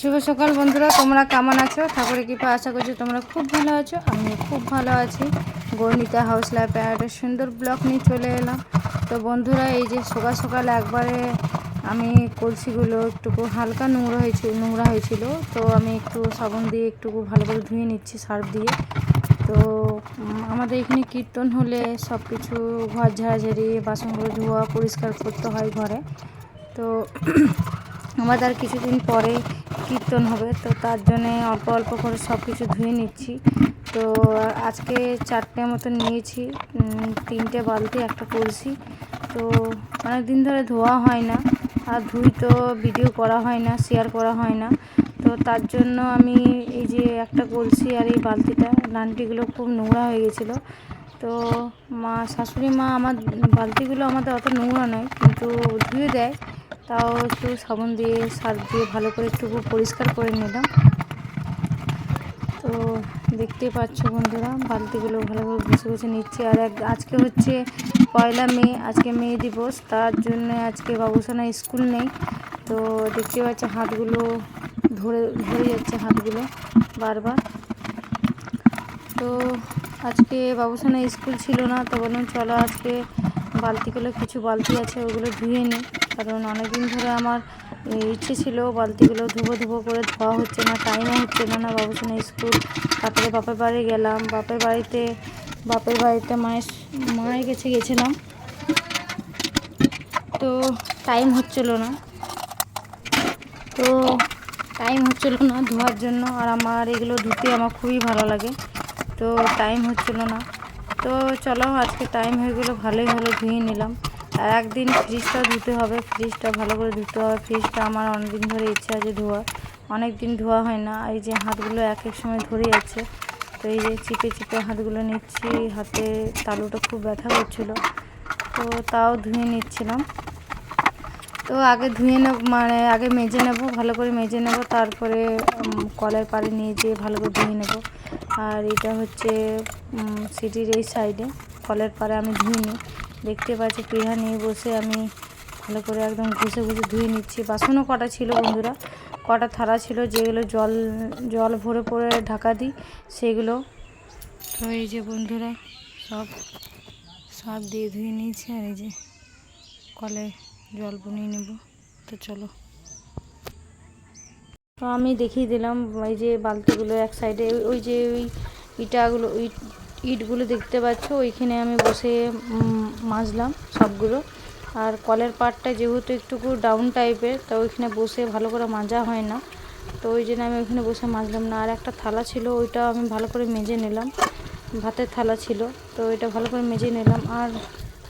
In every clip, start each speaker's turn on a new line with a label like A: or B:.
A: শুভ সকাল বন্ধুরা, তোমরা কেমন আছো? ঠাকুরের কৃপা আশা করছি তোমরা খুব ভালো আছো। আমিও খুব ভালো আছি। গণিতা হাউস লাইফে একটা সুন্দর ব্লগ নিয়ে চলে এলাম। তো বন্ধুরা, এই যে সকাল সকাল একবারে আমি কলসিগুলো একটুকু হালকা নোংরা হয়েছিল, তো আমি একটু সাবান দিয়ে একটুকু ভালো করে ধুয়ে নিচ্ছি সার্ফ দিয়ে। তো আমাদের এখানে কীর্তন হলে সব কিছু ঘর ঝাড়াঝাড়ি, বাসনগুলো ধোয়া পরিষ্কার করতে হয় ঘরে। তো আমাদের আর কিছুদিন পরে কীর্তন হবে, তো তার জন্যে অল্প অল্প করে সব কিছু ধুয়ে নিচ্ছি। তো আজকে 4টে মতো নিয়েছি, 3টে বালতি, একটা কলসি। তো অনেক দিন ধরে ধোয়া হয় না, আর ধুই তো ভিডিও করা হয় না, শেয়ার করা হয় না। তো তার জন্য আমি এই যে একটা কলসি আর এই বালতিটা, লান্টিগুলো খুব নোংরা হয়ে গেছিলো। তো শাশুড়ি মা আমার বালতিগুলো আমাদের অত নোংরা নয়, কিন্তু ধুয়ে দেয়। তাও একটু সাবান দিয়ে সার্ফ দিয়ে ভালো করে একটু পরিষ্কার করে নিলাম। তো দেখতেই পাচ্ছ বন্ধুরা, বালতিগুলো ভালো করে ঘষে নিচ্ছি। আর আজকে হচ্ছে 1 মে, আজকে মে দিবস, তার জন্য আজকে বাবুসোনা স্কুল নেই। তো দেখতে পাচ্ছি হাতগুলো ধরে যাচ্ছে, হাতগুলো বারবার। তো আজকে বাবুসোনা স্কুল ছিল না, তো বললাম চলো আজকে বালতিগুলো, কিছু বালতি আছে ওগুলো ধুয়ে নিই। কারণ অনেকদিন ধরে আমার ইচ্ছে ছিল বালতিগুলো ধুবো করে, ধোয়া হচ্ছে না, টাইমও হচ্ছে না বাবুসোনা স্কুল। তারপরে বাপের বাড়ি গেলাম, বাপের বাড়িতে মায়ের কাছে গেছিলাম, তো টাইম হচ্ছিল না ধোয়ার জন্য। আর আমার এগুলো ধুতে আমার খুবই ভালো লাগে, তো টাইম হচ্ছিল না। তো চলো আজকে টাইম হয়ে গেলো, ভালোই হলো, ধুয়ে নিলাম। আর একদিন ফ্রিজটা ধুতে হবে, ফ্রিজটা ভালো করে ধুতে হবে। ফ্রিজটা আমার অনেকদিন ধরে ইচ্ছা আছে ধোয়া, অনেক দিন ধোয়া হয় না। এই যে হাতগুলো এক সময় ধরে যাচ্ছে, তো এই যে চিপে হাতগুলো নিচ্ছি, হাতে তালুটা খুব ব্যথা করছিলো, তো তাও ধুয়ে নিচ্ছিলাম। তো আগে ধুয়ে নেব, আগে মেজে নেব, ভালো করে মেজে নেব, তারপরে কলের পাড়ে নিয়ে যেয়ে ভালো করে ধুয়ে নেব। আর এটা হচ্ছে সিটির এই সাইডে কলের পাড়ে আমি ধুয়ে নিই। দেখতে পাচ্ছি পিঁড়া নিয়ে বসে আমি ভালো করে একদম ঘষে ধুয়ে নিচ্ছি। বাসনও কটা ছিল বন্ধুরা, কটা থালা ছিল যেগুলো জল ভরে ঢাকা দিই সেগুলো। তো এই যে বন্ধুরা, সব দিয়ে ধুয়ে নিয়েছি। আর এই যে কলে জল বনিয়ে নেব। তো চলো, তো আমি দেখিয়ে দিলাম এই যে বালতিগুলো এক সাইডে, ওই যে ওই ইটগুলো দেখতে পাচ্ছ, ওইখানে আমি বসে মাজলাম সবগুলো। আর কলের পাড়টা যেহেতু একটুকু ডাউন টাইপের, তো ওইখানে বসে ভালো করে মাজা হয় না, তো ওই জন্য আমি ওইখানে বসে মাজলাম না। আর একটা থালা ছিল, ওইটা আমি ভালো করে মেজে নিলাম, ভাতের থালা ছিল, তো ওইটা ভালো করে মেজে নিলাম। আর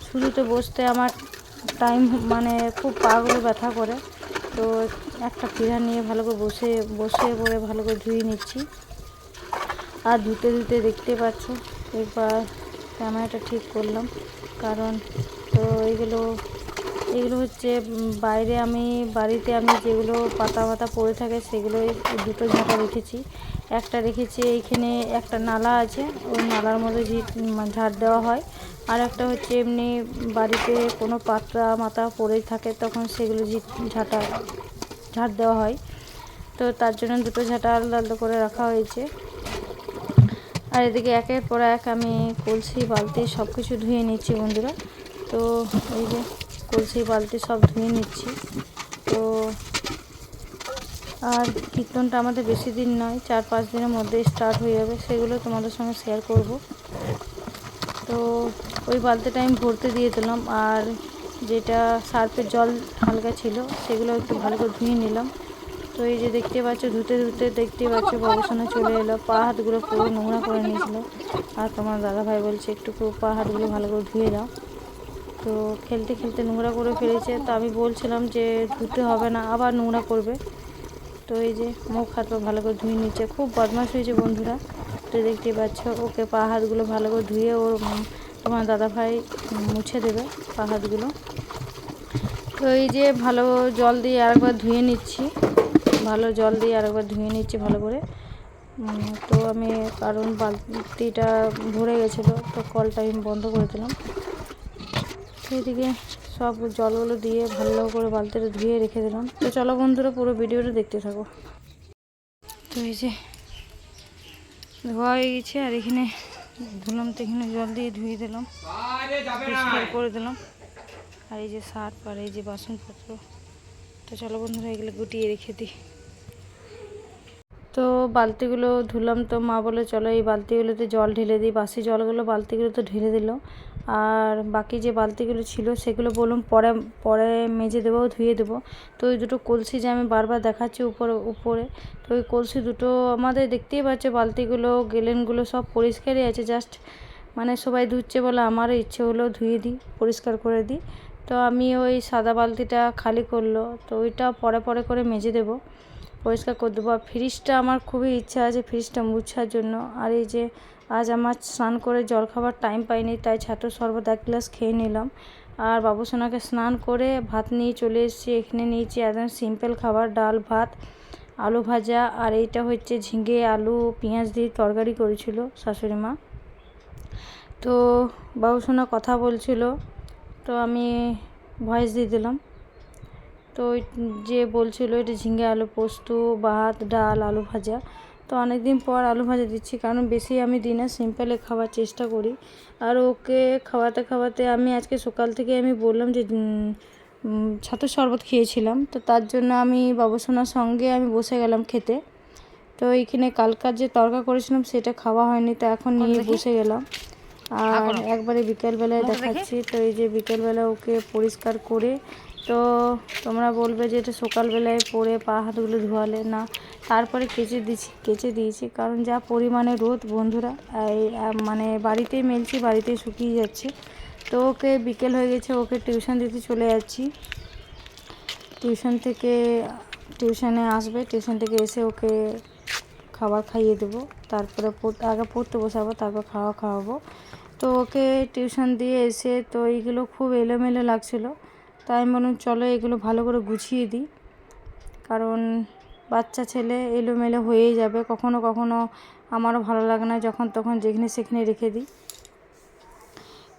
A: শুরুতে বসতে আমার টাইম খুব পাগুলো ব্যথা করে, তো একটা পিঁড়া নিয়ে ভালো করে বসে পড়ে ভালো করে ধুয়ে নিচ্ছি। আর ধুতে দেখতে পাচ্ছ, একবার ক্যামেরাটা ঠিক করলাম, কারণ তো এগুলো হচ্ছে বাড়িতে আমি যেগুলো পাতা পড়ে থাকে সেগুলো দুটো ঝাঁটা রেখেছি। একটা রেখেছি এইখানে, একটা নালা আছে, ওই নালার মধ্যে ঝাড় দেওয়া হয়। আর একটা হচ্ছে এমনি বাড়িতে কোনো পাতা মাথা পড়েই থাকে, তখন সেগুলো ঝাড় দেওয়া হয়। তো তার জন্য দুটো ঝাঁটা আলাদা করে রাখা হয়েছে। আর এদিকে একের পর এক আমি কলসি বালতি সব কিছু ধুয়ে নিচ্ছি বন্ধুরা। তো এই যে কলসি বালতি সব ধুয়ে নিচ্ছি। তো আর কীর্তনটা আমাদের বেশি দিন নয়, 4-5 দিনের মধ্যে স্টার্ট হয়ে যাবে, সেগুলো তোমাদের সঙ্গে শেয়ার করব। তো ওই বালতিটা আমি ভরতে দিয়ে দিলাম, আর যেটা সার্ফের জল হালকা ছিল সেগুলো একটু ভালো করে ধুয়ে নিলাম। তো এই যে দেখতে পাচ্ছ, ধুতে দেখতে পাচ্ছ বাবুসোনা চলে এলো, পা হাতগুলো পুরো নোংরা করে নিয়েছিল। আর তোমার দাদাভাই বলছে একটু পা হাতগুলো ভালো করে ধুয়ে দাও। তো খেলতে নোংরা করে ফেলেছে, তো আমি বলছিলাম যে ধুতে হবে না, আবার নোংরা করবে। তো এই যে মুখ হাত পা ভালো করে ধুয়ে নিচ্ছে, খুব বদমাশ হয়েছে বন্ধুরা। তো দেখতে পাচ্ছ, ওকে পা হাতগুলো ভালো করে ধুয়ে ওর তোমার দাদাভাই মুছে দেবে পা হাতগুলো। তো এই যে ভালো জল দিয়ে আরেকবার ধুয়ে নিচ্ছি, ভালো করে। তো আমি, কারণ বালতিটা ভরে গেছিলো, তো কলটা আমি বন্ধ করে দিলাম। এদিকে সব জলগুলো দিয়ে ভালো করে বালতিটা ধুয়ে রেখে দিলাম। তো চলো বন্ধুরা, পুরো ভিডিওটা দেখতে থাকো। তো এই যে ধোয়া হয়ে গেছে, আর এখানে ধুলাম, তো এখানে জল দিয়ে ধুয়ে দিলাম, পরিষ্কার করে দিলাম। আর এই যে শার্ট আর এই যে বাসনপত্র, তো চলো বন্ধুরা এগুলো গুটিয়ে রেখে দিই। তো বালতিগুলো ধুলাম, তো মা বলে চলো এই বালতিগুলোতে জল ঢেলে দিই। বাসি জলগুলো বালতিগুলোতে ঢেলে দিল, আর বাকি যে বালতিগুলো ছিল সেগুলো বললাম পরে পরে মেজে দেবো, ধুয়ে দেবো। তো ওই দুটো কলসি যে আমি বারবার দেখাচ্ছি উপরে, তো ওই কলসি দুটো আমাদের দেখতেই পাচ্ছে, বালতিগুলো গেলেনগুলো সব পরিষ্কারই আছে, জাস্ট মানে সবাই ধুচ্ছে বলে আমারও ইচ্ছে হলো ধুয়ে দিই, পরিষ্কার করে দিই। তো আমি ওই সাদা বালতিটা খালি করলো, তো ওইটা পরে পরে করে মেজে দেবো, পরিষ্কার করে দেবো। আর ফ্রিজটা আমার খুবই ইচ্ছা আছে ফ্রিজটা মুছার জন্য। আর এই যে আজ আমার স্নান করে জল খাবার টাইম পাইনি, তাই ছাতুর শরবত 1 গ্লাস খেয়ে নিলাম। আর বাবুসোনাকে স্নান করে ভাত নিয়ে চলে এসেছি। এখানে নিয়েছি একদম সিম্পল খাবার, ডাল ভাত আলু ভাজা, আর এইটা হচ্ছে ঝিঙে আলু পেঁয়াজ দিয়ে তরকারি করেছিল শাশুড়ি মা। তো বাবুসোনা কথা বলছিল, তো আমি ভয়েস দিয়ে দিলাম। তো যে বলছিল এটা ঝিঙে আলু পোস্ত, ভাত ডাল আলু ভাজা। তো অনেক দিন পর আলু ভাজা দিচ্ছি, কারণ বেশি আমি দিই না, সিম্পলে খাওয়ার চেষ্টা করি। আর ওকে খাওয়াতে খাওয়াতে আমি আজকে সকাল থেকে আমি বললাম যে ছাতুর শরবত খেয়েছিলাম, তো তার জন্য আমি বাবুসোনার সঙ্গে আমি বসে গেলাম খেতে। তো এইখানে কালকার যে তরকা করেছিলাম সেটা খাওয়া হয়নি, তো এখন নিয়ে বসে গেলাম। আর একবারে বিকেলবেলায় দেখাচ্ছি। তো এই যে বিকেলবেলা ওকে পরিষ্কার করে, তো তোমরা বলবে যে এটা সকালবেলায় পরে পা হাতগুলো ধোয়ালে না, তারপরে কেচে দিয়েছি, কারণ যা পরিমাণে রোদ বন্ধুরা, এই মানে বাড়িতেই মেলছি, বাড়িতেই শুকিয়ে যাচ্ছে। তো ওকে বিকেল হয়ে গেছে, ওকে টিউশন দিতে চলে যাচ্ছি। টিউশনে আসবে, টিউশন থেকে এসে ওকে খাবার খাইয়ে দেবো, তারপরে আগে পড়তে বসাবো, তারপর খাওয়াবো। তো ওকে টিউশন দিয়ে এসে তো এইগুলো খুব এলোমেলো লাগছিলো, তাই আমি বললাম চলো এগুলো ভালো করে গুছিয়ে দিই, কারণ বাচ্চা ছেলে এলোমেলো হয়েই যাবে, কখনো কখনো আমারও ভালো লাগে না যখন তখন যেখানে সেখানে রেখে দিই।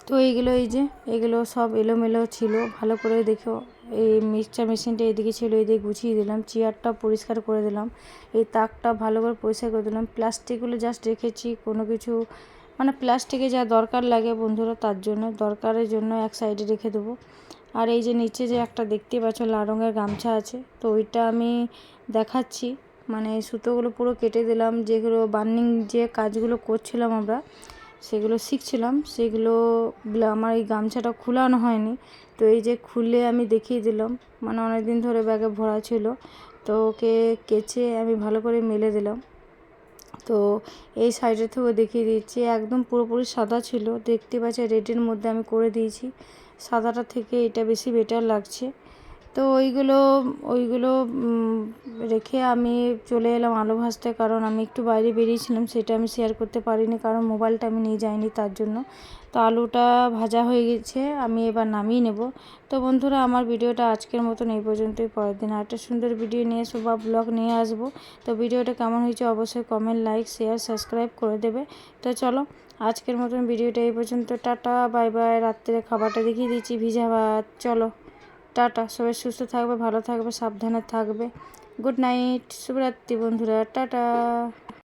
A: তো এইগুলো এই যে এগুলো সব এলোমেলো ছিল, ভালো করে দেখো। এই মিক্সচার মেশিনটা এদিকে ছিল, এদিকে গুছিয়ে দিলাম, চেয়ারটা পরিষ্কার করে দিলাম, এই তাকটা ভালো করে পরিষ্কার করে দিলাম। প্লাস্টিকগুলো জাস্ট রেখেছি, কোনো কিছু মানে প্লাস্টিকে যা দরকার লাগে বন্ধুরা, তার জন্য দরকারের জন্য এক সাইডে রেখে দেবো। আর এই যে নিচে যে একটা দেখতে পাচ্ছ লাল রঙের গামছা আছে, তো ওইটা আমি দেখাচ্ছি, মানে সুতোগুলো পুরো কেটে দিলাম, যেগুলো বার্নিং যে কাজগুলো করছিলাম আমরা সেগুলো শিখছিলাম, সেগুলো আমার এই গামছাটা খুলানো হয়নি, তো এই যে খুলে আমি দেখিয়ে দিলাম, মানে অনেক দিন ধরে ব্যাগে ভরা ছিল, তো ওকে কেচে আমি ভালো করে মেলে দিলাম। তো এই সাইডের থেকেও দেখিয়ে দিচ্ছি, একদম পুরোপুরি সাদা ছিল, দেখতে পাচ্ছি রেডের মধ্যে আমি করে দিয়েছি, সাদাটা থেকে এটা বেশি বেটার লাগছে। তো ওইগুলো রেখে আমি চলে এলাম আলু ভাজতে, কারণ আমি একটু বাইরে বেরিয়েছিলাম, সেটা আমি শেয়ার করতে পারিনি, কারণ মোবাইলটা আমি নিয়ে যাইনি তার জন্য। তো আলুটা ভাজা হয়ে গেছে, আমি এবার নামিয়ে নেব। তো বন্ধুরা আমার ভিডিওটা আজকের মতন এই পর্যন্তই, পরের দিন আরেকটা সুন্দর ভিডিও নিয়ে বা ব্লগ নিয়ে আসবো। তো ভিডিওটা কেমন হয়েছে অবশ্যই কমেন্ট লাইক শেয়ার সাবস্ক্রাইব করে দেবে। তো চলো আজকের মতন ভিডিওটা এই পর্যন্ত, টাটা বাই বাই। রাত্রে খাবারটা দেখিয়ে দিচ্ছি, ভিজা ভাত। চলো টাটা, সবাই সুস্থ থাকবে, ভালো থাকবে, সাবধানে থাকবে। গুড নাইট, শুভরাত্রি বন্ধুরা, টাটা।